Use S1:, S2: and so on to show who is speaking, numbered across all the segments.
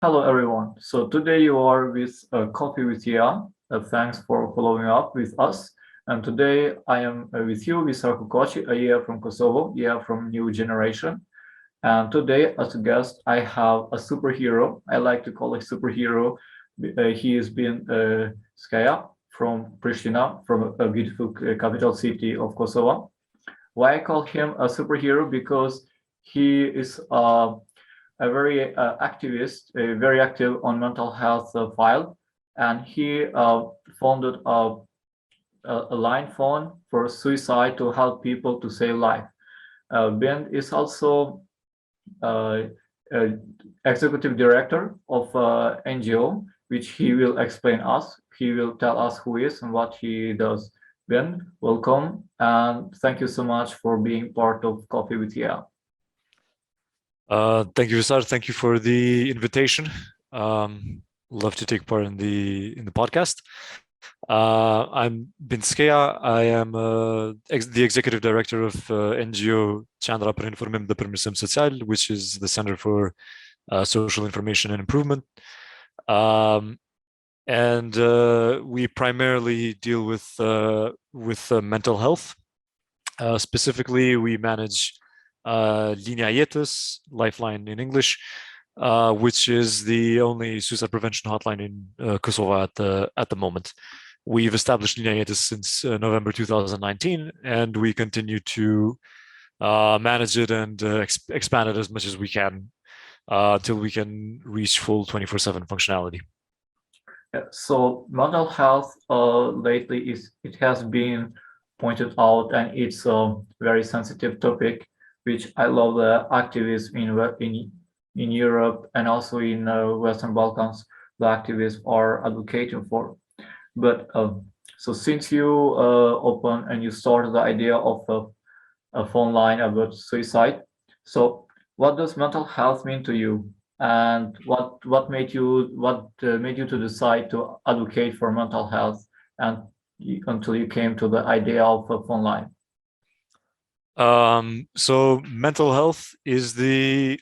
S1: Hello, everyone. So today you are with Coffee with YEA. Thanks for following up with us. And today I am with you, Visar Kukaqi, a YEA from Kosovo, YEA from New Generation. And today, as a guest, I have a superhero. I like to call a superhero. He is Bind Skeja from Pristina, from a beautiful capital city of Kosovo. Why I call him a superhero? Because he is a very activist, very active on mental health file, and he founded a line phone for suicide to help people to save life. Ben is also uh, uh, executive director of NGO, which he will explain us. He will tell us who he is and what he does. Ben, welcome, and thank you so much for being part of Coffee with YEA.
S2: Thank you, Visar. Thank you for the invitation. Love to take part in the podcast. I'm Bind Skeja. I am the executive director of NGO Qendra për Informim dhe Përmirësim Social, which is the Center for Social Information and Improvement. And we primarily deal with mental health. Specifically, we manage Linja, Jetës, Lifeline in English, which is the only suicide prevention hotline in Kosovo at the moment. We've established Linja Jetës since November 2019, and we continue to manage it and expand it as much as we can till we can reach full 24/7 functionality.
S1: So mental health lately it has been pointed out, and it's a very sensitive topic, which I love the activists in Europe and also in Western Balkans, the activists are advocating for. But so since you open and you started the idea of a phone line about suicide, so what does mental health mean to you? And what made you to decide to advocate for mental health and until you came to the idea of a phone line?
S2: So mental health is the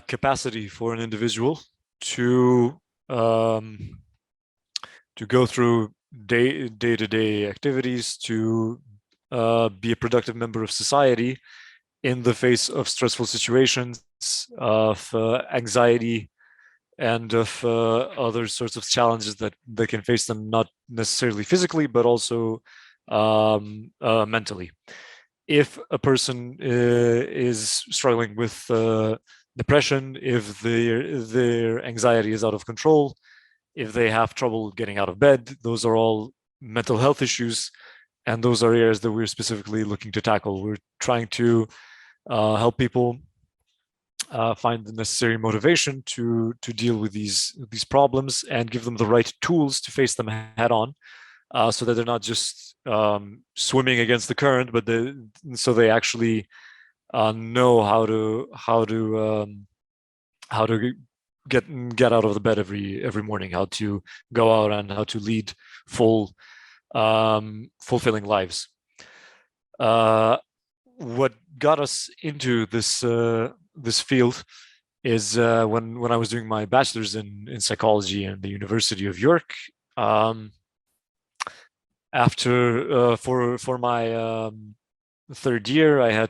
S2: capacity for an individual to go through day-to-day activities, to be a productive member of society in the face of stressful situations, of anxiety, and of other sorts of challenges that can face them, not necessarily physically, but also mentally. If a person is struggling with depression, if their anxiety is out of control, if they have trouble getting out of bed, those are all mental health issues, and those are areas that we're specifically looking to tackle. We're trying to help people find the necessary motivation to deal with these problems and give them the right tools to face them head on, so that they're not just swimming against the current, but so they actually know how to get out of the bed every morning, how to go out and how to lead fulfilling lives. What got us into this field is when I was doing my bachelor's in psychology in the University of York. After for my third year, I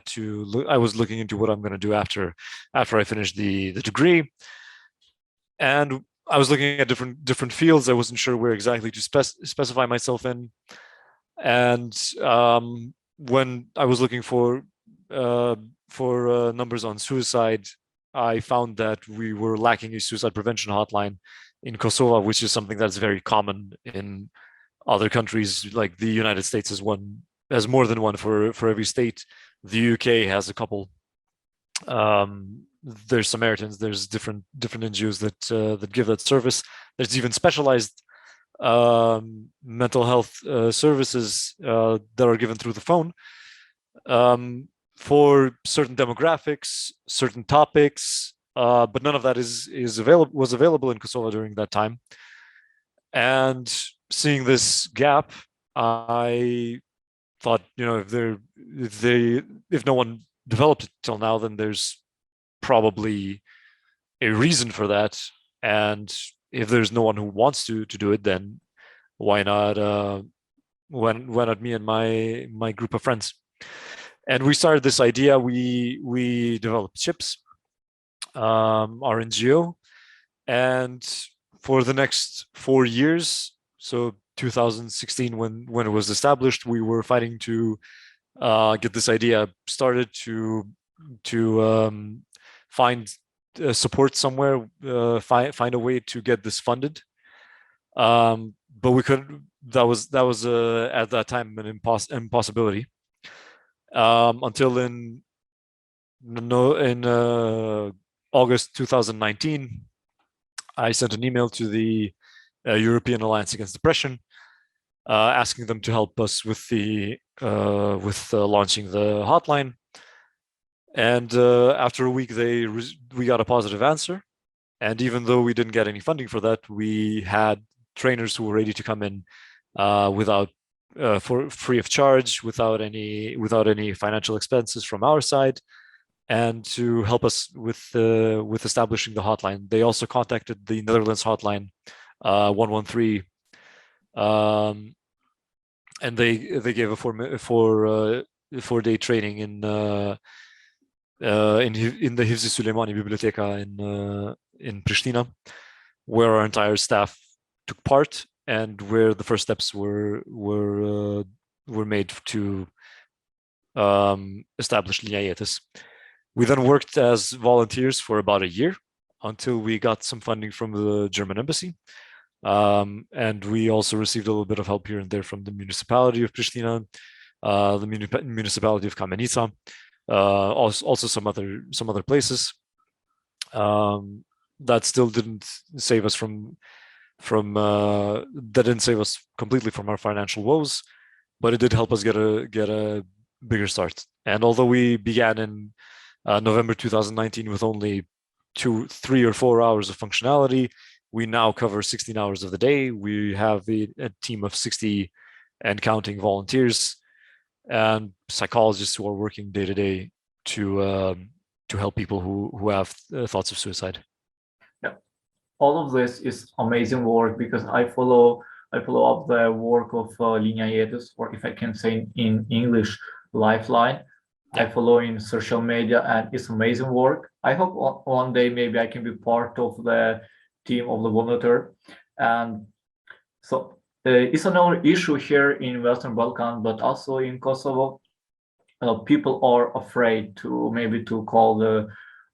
S2: was looking into what I'm going to do after I finished the degree, and I was looking at different fields. I wasn't sure where exactly to specify myself in, and when I was looking for numbers on suicide, I found that we were lacking a suicide prevention hotline in Kosovo, which is something that's very common in other countries. Like the United States has more than one for every state. The UK has a couple. There's Samaritans. There's different NGOs that give that service. There's even specialized mental health services that are given through the phone for certain demographics, certain topics, but none of that was available in Kosovo during that time. And seeing this gap, I thought, if no one developed it till now, then there's probably a reason for that. and if there's no one who wants to do it, then why not me and my group of friends? And we started this idea. We developed chips, our NGO, and for the next 4 years, so 2016 when it was established, we were fighting to get this idea started, to find support somewhere, find a way to get this funded. But we couldn't. That was at that time an impossibility. Until in August 2019, I sent an email to the European Alliance Against Depression, asking them to help us with launching the hotline. And after a week, we got a positive answer. And even though we didn't get any funding for that, we had trainers who were ready to come in for free of charge, without any financial expenses from our side, and to help us with establishing the hotline. They also contacted the Netherlands hotline, 113, and they gave a 4-day training in the Hifzi Suleimani Biblioteca in Pristina, where our entire staff took part, and where the first steps were made to establish Linja. We then worked as volunteers for about a year until we got some funding from the German embassy. And we also received a little bit of help here and there from the municipality of Pristina, the municipality of Kamenica, also some other places. That still didn't save us that didn't save us completely from our financial woes, but it did help us get a bigger start. And although we began in November 2019 with only 2, 3, or 4 hours of functionality, we now cover 16 hours of the day. We have a team of 60 and counting volunteers and psychologists who are working day to day to help people who have thoughts of suicide.
S1: Yeah, all of this is amazing work, because I follow up the work of Linja, or if I can say in English, Lifeline. I follow in social media, and it's amazing work. I hope one day maybe I can be part of the team of the volunteer. And so it's another issue here in Western Balkans, but also in Kosovo. People are afraid to call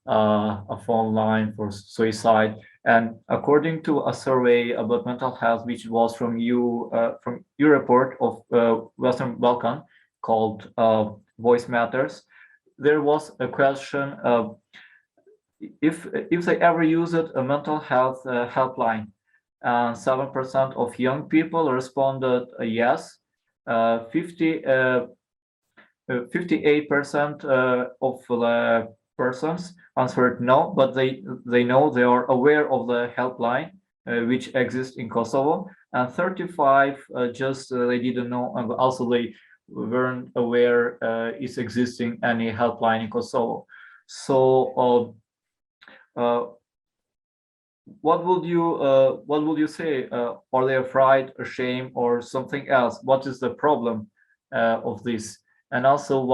S1: a phone line for suicide. And according to a survey about mental health, which was from your report of Western Balkan, called Voice Matters, there was a question if they ever used a mental health helpline. 7% of young people responded yes. 58% of the persons answered no, but they know, they are aware of the helpline which exists in Kosovo, and 35 just they didn't know, and also they weren't aware is existing any helpline in Kosovo. So what would you say? Are they afraid, ashamed, or something else? What is the problem of this? And also,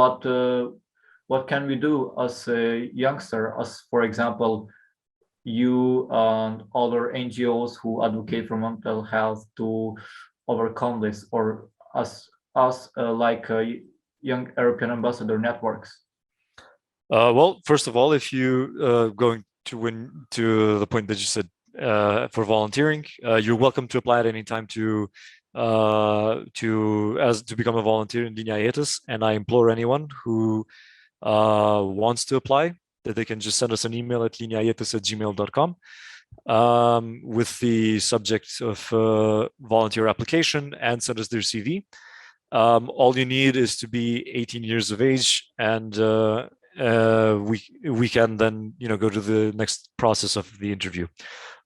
S1: what can we do as a youngster, as for example, you and other NGOs who advocate for mental health, to overcome this, or us like young European ambassador networks?
S2: Well, first of all, if you going to the point that you said, for volunteering, you're welcome to apply at any time to become a volunteer in Linja, and I implore anyone who wants to apply that they can just send us an email at linjajetes@gmail.com with the subject of volunteer application, and send us their CV. All you need is to be 18 years of age, and we can then go to the next process of the interview.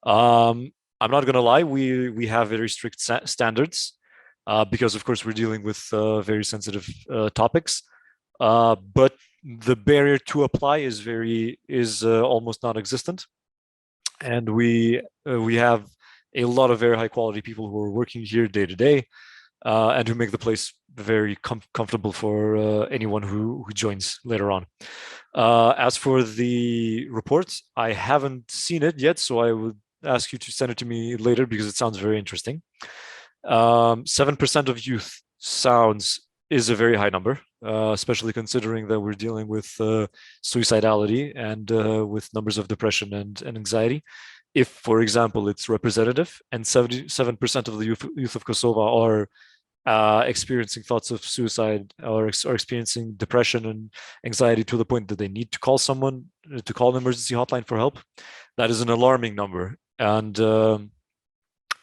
S2: I'm not gonna lie, we have very strict standards because of course we're dealing with very sensitive topics, but the barrier to apply is almost non-existent. and we have a lot of very high quality people who are working here day to day, and who make the place very comfortable for anyone who joins later on. As for the reports, I haven't seen it yet, so I would ask you to send it to me later because it sounds very interesting. 7% of youth is a very high number, especially considering that we're dealing with suicidality and with numbers of depression and anxiety. If, for example, it's representative and 77% of the youth of Kosovo are experiencing thoughts of suicide or experiencing depression and anxiety to the point that they need to call someone, to call an emergency hotline for help, that is an alarming number. And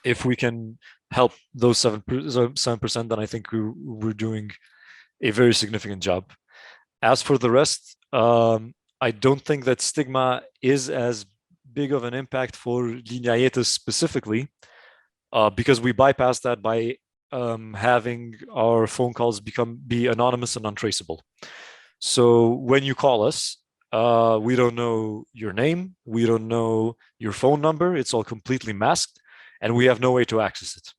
S2: if we can help those 7%, then I think we're doing a very significant job. As for the rest, I don't think that stigma is as big of an impact for Linja specifically, because we bypass that by having our phone calls be anonymous and untraceable. So when you call us, we don't know your name, we don't know your phone number, it's all completely masked, and we have no way to access it.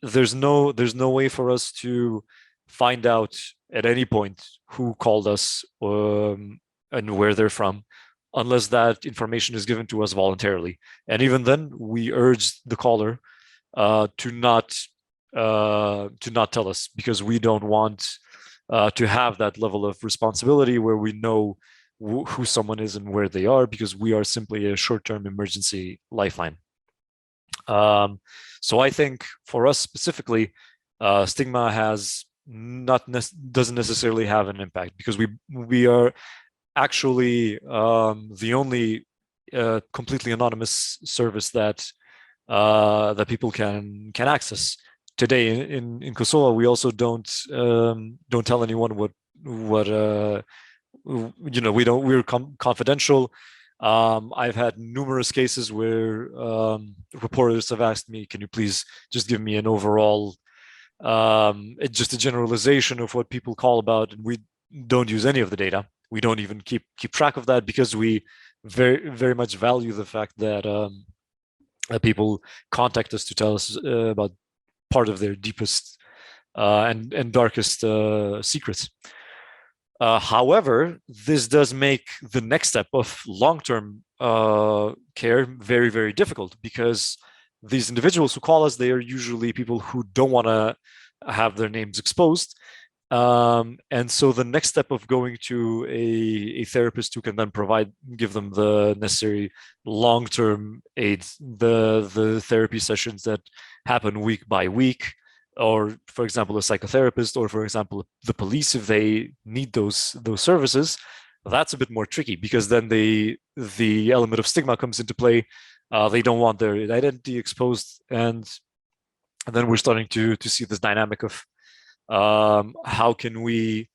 S2: There's no way for us to find out at any point who called us and where they're from, unless that information is given to us voluntarily. And even then, we urge the caller to not tell us, because we don't want to have that level of responsibility where we know who someone is and where they are, because we are simply a short-term emergency lifeline. So I think for us specifically, stigma doesn't necessarily have an impact, because we are actually the only completely anonymous service that people can access today in Kosovo. We also don't tell anyone what we're confidential. I've had numerous cases where reporters have asked me, can you please just give me an overall just a generalization of what people call about, and we don't use any of the data. We don't even keep track of that, because we very, very much value the fact that people contact us to tell us about part of their deepest and darkest secrets. However, this does make the next step of long-term care very, very difficult, because these individuals who call us, they are usually people who don't want to have their names exposed. And so the next step of going to a therapist who can then give them the necessary long-term aids, the therapy sessions that happen week by week, or for example, a psychotherapist, or for example, the police, if they need those services, that's a bit more tricky, because then the element of stigma comes into play. They don't want their identity exposed, and then we're starting to see this dynamic of how can we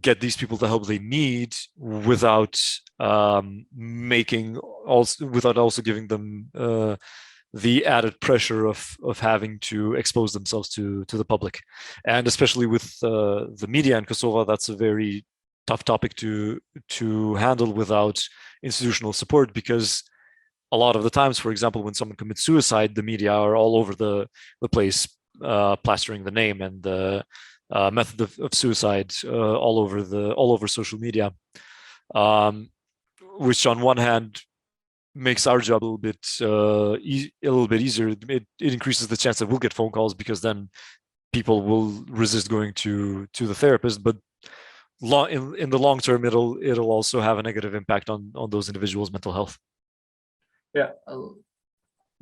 S2: get these people the help they need without also giving them the added pressure of having to expose themselves to the public. And especially with the media in Kosovo, that's a very tough topic to handle without institutional support, because a lot of the times, for example, when someone commits suicide, the media are all over the place, plastering the name and the method of suicide all over social media, which on one hand makes our job a little bit easier. It increases the chance that we'll get phone calls, because then people will resist going to the therapist. But in the long term, it'll also have a negative impact on those individuals' mental health.
S1: Yeah.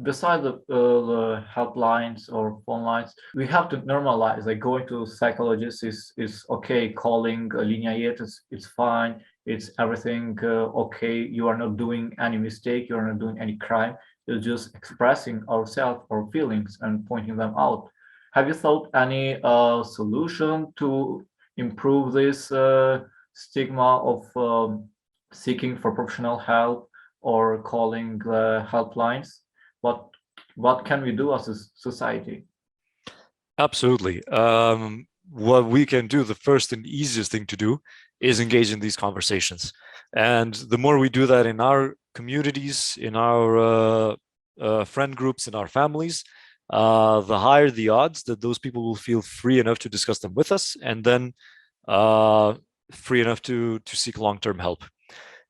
S1: Besides the helplines or phone lines, we have to normalize, like going to psychologists is okay, calling Linja Jetës, it's fine, it's everything okay, you are not doing any mistake, you are not doing any crime, you're just expressing ourselves, our feelings, and pointing them out. Have you thought any solution to improve this stigma of seeking for professional help or calling helplines? What can we do as a society?
S2: Absolutely. What we can do, the first and easiest thing to do, is engage in these conversations. And the more we do that in our communities, in our friend groups, in our families, the higher the odds that those people will feel free enough to discuss them with us, and then free enough to seek long-term help.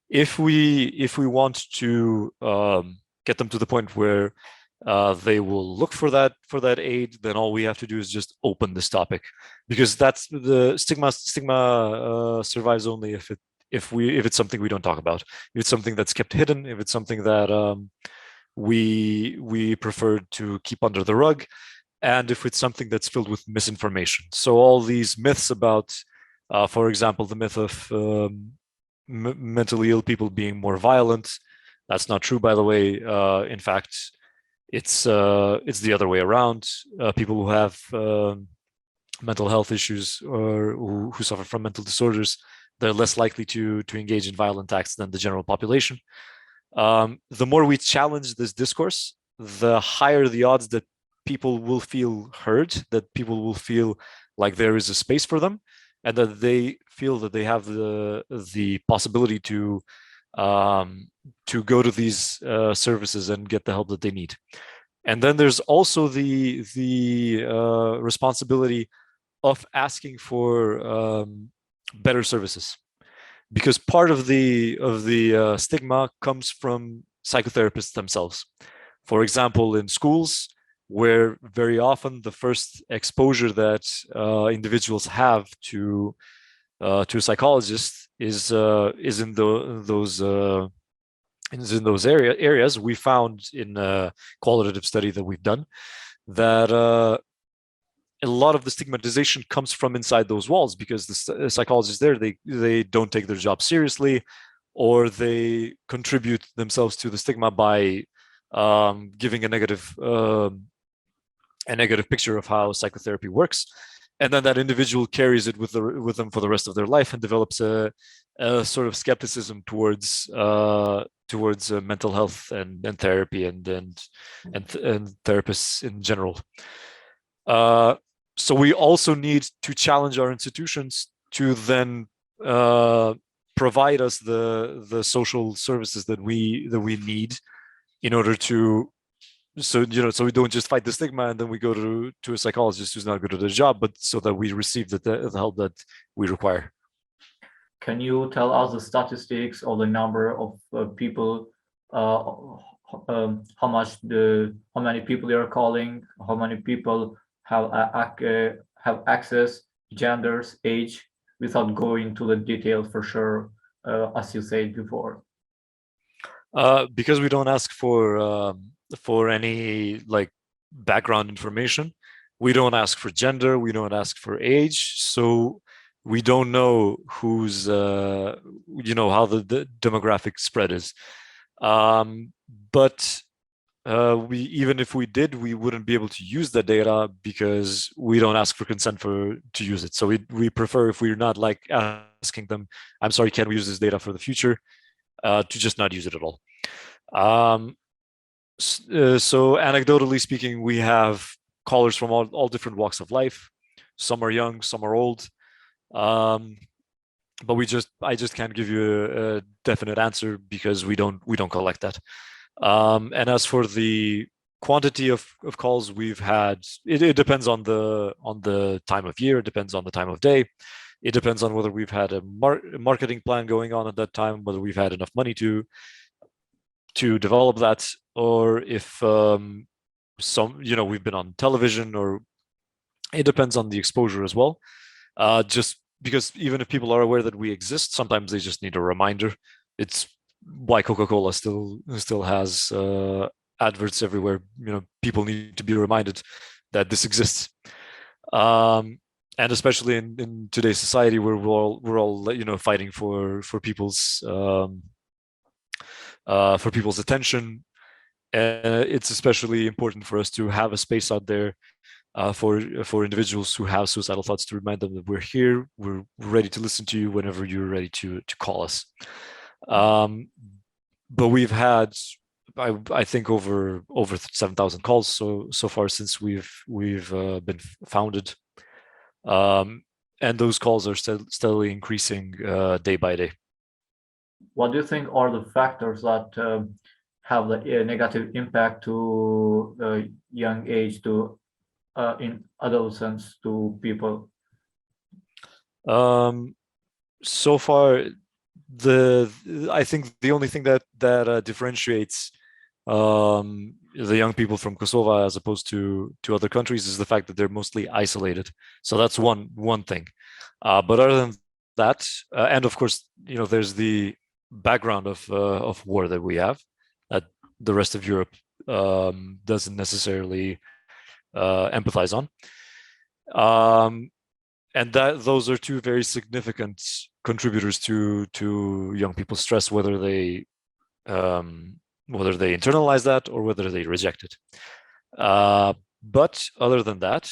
S2: If we want to get them to the point where they will look for that aid, then all we have to do is just open this topic, because that's the stigma survives only if it's something we don't talk about, if it's something that's kept hidden, if it's something that we prefer to keep under the rug, and if it's something that's filled with misinformation. So all these myths about, for example, the myth of mentally ill people being more violent, that's not true, by the way. In fact, it's the other way around. People who have mental health issues or who suffer from mental disorders, they're less likely to engage in violent acts than the general population. The more we challenge this discourse, the higher the odds that people will feel heard, that people will feel like there is a space for them, and that they feel that they have the possibility to go to these services and get the help that they need. And then there's also the responsibility of asking for better services, because part of the stigma comes from psychotherapists themselves. For example, in schools, where very often the first exposure that individuals have to a psychologist is in those areas. We found in a qualitative study that we've done that a lot of the stigmatization comes from inside those walls, because the psychologists there, they don't take their job seriously, or they contribute themselves to the stigma by giving a negative picture of how psychotherapy works, and then that individual carries it with them for the rest of their life and develops a sort of skepticism towards mental health and therapy and therapists in general. So we also need to challenge our institutions to then provide us the social services that we need in order to, so we don't just fight the stigma and then we go to a psychologist who's not good at their job, but so that we receive the help that we require.
S1: Can you tell us the statistics or the number of people, how many people you are calling, how many people have access, genders, age, without going into the details for sure, as you said before?
S2: Because we don't ask for any like background information, we don't ask for gender, we don't ask for age, so we don't know who's how the demographic spread is. But we, even if we did, we wouldn't be able to use that data because we don't ask for consent to use it. So we prefer, if we're not like asking them, I'm sorry, can we use this data for the future, to just not use it at all. So anecdotally speaking, we have callers from all different walks of life. Some are young, some are old. But I just can't give you a definite answer because we don't collect that. And as for the quantity of calls we've had, it depends on the time of year, it depends on the time of day, it depends on whether we've had a marketing plan going on at that time, whether we've had enough money to develop that, or if we've been on television, or it depends on the exposure as well. Just because even if people are aware that we exist, sometimes they just need a reminder. It's why Coca-Cola still has adverts everywhere. People need to be reminded that this exists. And especially in today's society, where we're all fighting for people's attention, it's especially important for us to have a space out there for individuals who have suicidal thoughts, to remind them that we're here, we're ready to listen to you whenever you're ready to call us. But we've had, I think, over 7,000 calls so far since we've been founded, and those calls are steadily increasing day by day.
S1: what do you think are the factors that have a negative impact to young age to in adolescence to people?
S2: So far, I think the only thing that differentiates the young people from Kosovo as opposed to other countries is the fact that they're mostly isolated. So that's one thing. But other than that, and of course, there's the background of war that we have that the rest of Europe doesn't necessarily empathize on. And those are two very significant contributors to young people's stress, whether they internalize that or whether they reject it. But other than that,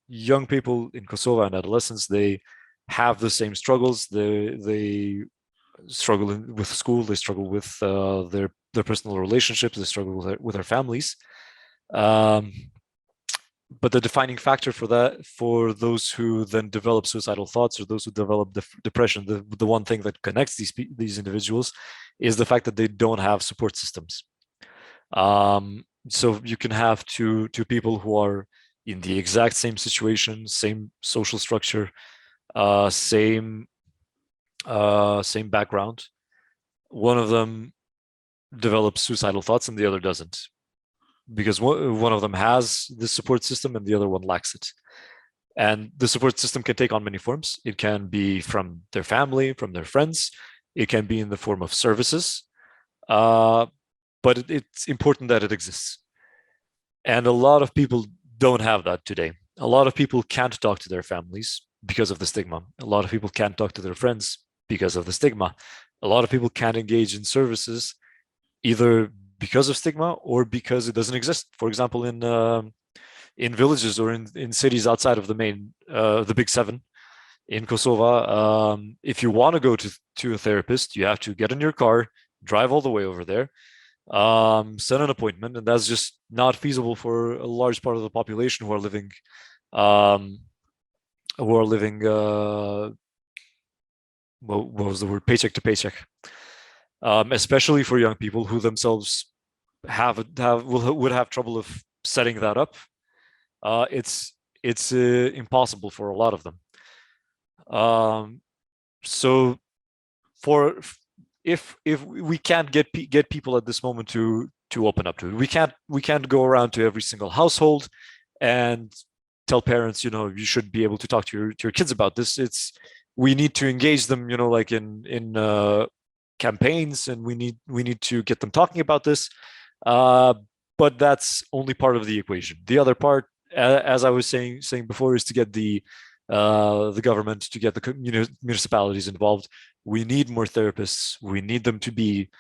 S2: young people in Kosovo and adolescents, they have the same struggles. They struggle with school. They struggle with their personal relationships. They struggle with their families. But the defining factor for those who then develop suicidal thoughts or those who develop depression, the one thing that connects these individuals is the fact that they don't have support systems. So you can have two people who are in the exact same situation, same social structure, same background. One of them develops suicidal thoughts and the other doesn't, because one of them has the support system and the other one lacks it. And the support system can take on many forms. It can be from their family, from their friends. It can be in the form of services. But it's important that it exists. And a lot of people don't have that today. A lot of people can't talk to their families because of the stigma. A lot of people can't talk to their friends because of the stigma. A lot of people can't engage in services either because of stigma or because it doesn't exist. For example, in villages or in cities outside of the big seven in Kosovo, if you want to go to a therapist, you have to get in your car, drive all the way over there, set an appointment, and that's just not feasible for a large part of the population who are living what was the word, paycheck to paycheck, especially for young people who themselves would have trouble of setting that up. It's impossible for a lot of them. So if we can't get people at this moment to open up to it, we can't go around to every single household and tell parents, you should be able to talk to your kids about this. We need to engage them, like in campaigns, and we need to get them talking about this. But that's only part of the equation. The other part, as I was saying before, is to get the government, to get the municipalities involved. We need more therapists. We need them to be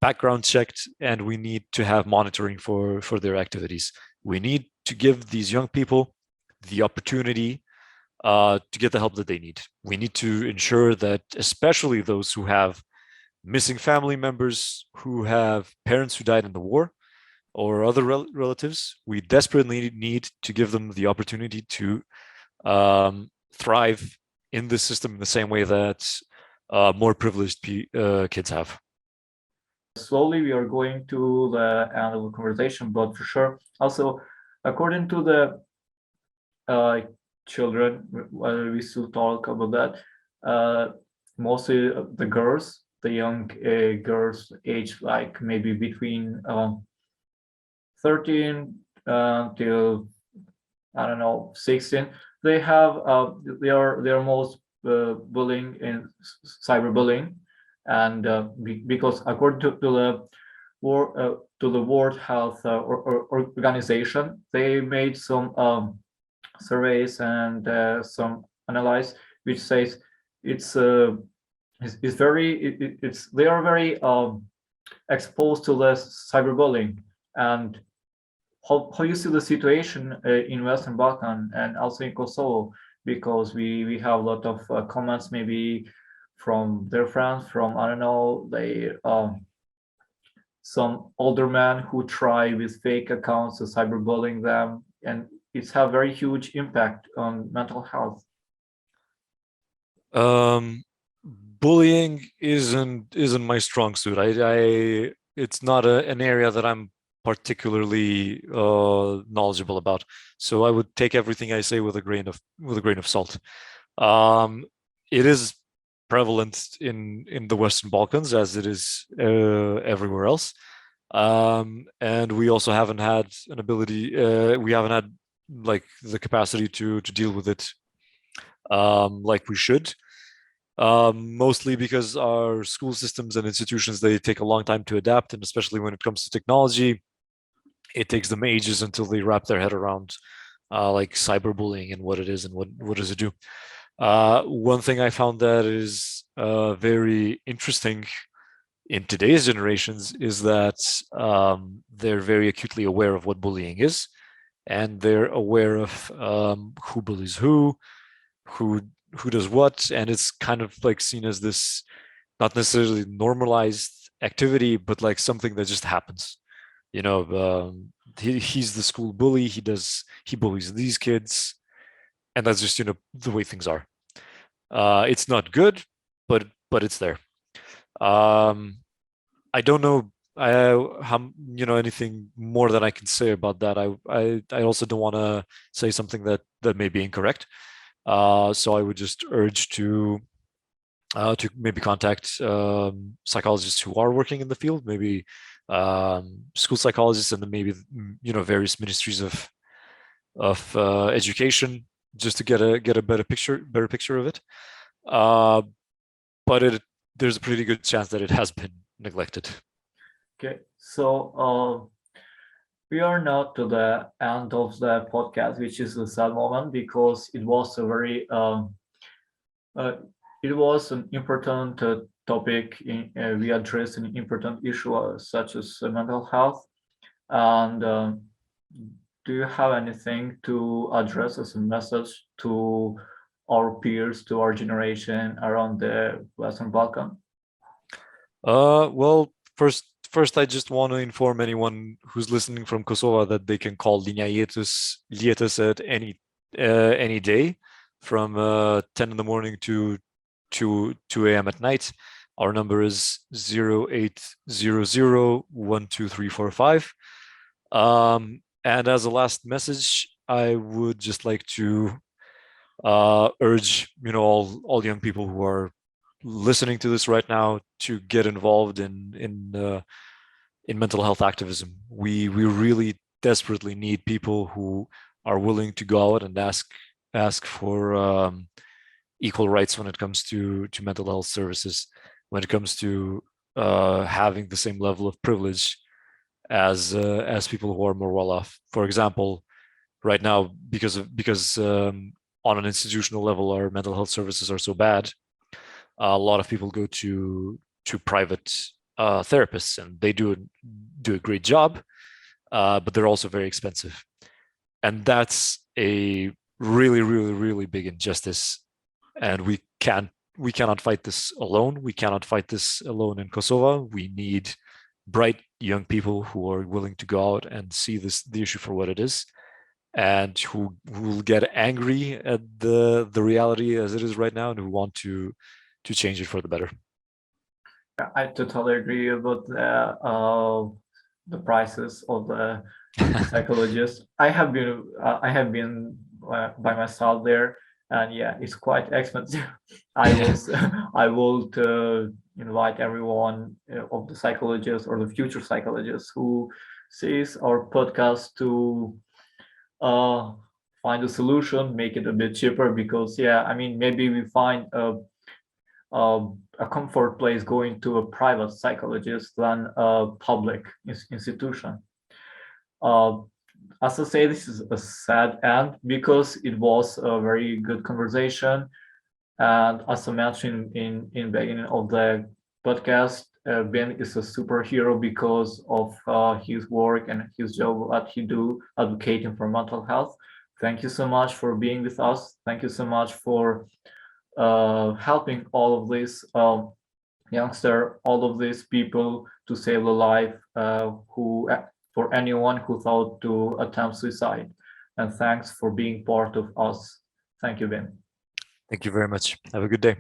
S2: background checked, and we need to have monitoring for their activities. We need to give these young people the opportunity to get the help that they need. We need to ensure that, especially those who have missing family members, who have parents who died in the war, or other relatives, we desperately need to give them the opportunity to thrive in the system in the same way that more privileged kids have.
S1: Slowly, we are going to the end of the conversation, but for sure, also, according to the children, we still talk about that, mostly the girls, the young girls, age like maybe between 13 till, I don't know, 16, they have they are most bullying and cyberbullying, and because according to the World Health Organization, they made some surveys and some analysis which says it's very they are very exposed to less cyberbullying. And how you see the situation in Western Balkan and also in Kosovo, because we have a lot of comments maybe from their friends, from, I don't know, they some older men who try with fake accounts to cyberbullying them, and it's have very huge impact on mental health.
S2: bullying isn't my strong suit. It's not an area that I'm particularly knowledgeable about. So I would take everything I say with a grain of salt. It is prevalent in the Western Balkans as it is everywhere else. And we also haven't had an ability, we haven't had like the capacity to deal with it like we should. Mostly because our school systems and institutions, they take a long time to adapt, and especially when it comes to technology, it takes them ages until they wrap their head around like cyberbullying and what it is and what does it do. One thing I found that is very interesting in today's generations is that they're very acutely aware of what bullying is, and they're aware of who bullies who does what, and it's kind of like seen as this not necessarily normalized activity, but like something that just happens. He's the school bully. He bullies these kids, and that's just the way things are. It's not good, but it's there. I don't know how anything more than I can say about that. I also don't want to say something that may be incorrect. So I would just urge to maybe contact psychologists who are working in the field, maybe school psychologists, and then maybe various ministries of education, just to get a better picture of it. But there's a pretty good chance that it has been neglected.
S1: Okay, so we are now to the end of the podcast, which is a sad moment because it was a very it was an important topic. We addressed an important issue such as mental health. And do you have anything to address as a message to our peers, to our generation around the Western Balkan?
S2: Well, first, I just want to inform anyone who's listening from Kosovo that they can call Linja Jetës at any day from 10 in the morning to 2 a.m. at night. Our number is 0800-12345. And as a last message, I would just like to urge all young people who are listening to this right now to get involved in mental health activism. We really desperately need people who are willing to go out and ask for equal rights when it comes to mental health services, when it comes to having the same level of privilege as people who are more well off. For example, right now, because on an institutional level, our mental health services are so bad, a lot of people go to private therapists, and they do a great job, but they're also very expensive, and that's a really big injustice. And we cannot fight this alone. We cannot fight this alone in Kosovo. We need bright young people who are willing to go out and see the issue for what it is, and who will get angry at the reality as it is right now, and who want to change it for the better.
S1: I totally agree about the prices of the psychologists. I have been by myself there, and yeah, it's quite expensive. I would invite everyone of the psychologists or the future psychologists who sees our podcast to find a solution, make it a bit cheaper, because yeah, I mean, maybe we find a comfort place going to a private psychologist than a public institution. As I say, this is a sad end because it was a very good conversation, and as I mentioned in beginning of the podcast, Ben is a superhero because of his work and his job that he do advocating for mental health. Thank you so much for being with us. Thank you so much for helping all of these youngster, all of these people to save a life who for anyone who thought to attempt suicide. And thanks for being part of us. Thank you, Ben.
S2: Thank you very much. Have a good day.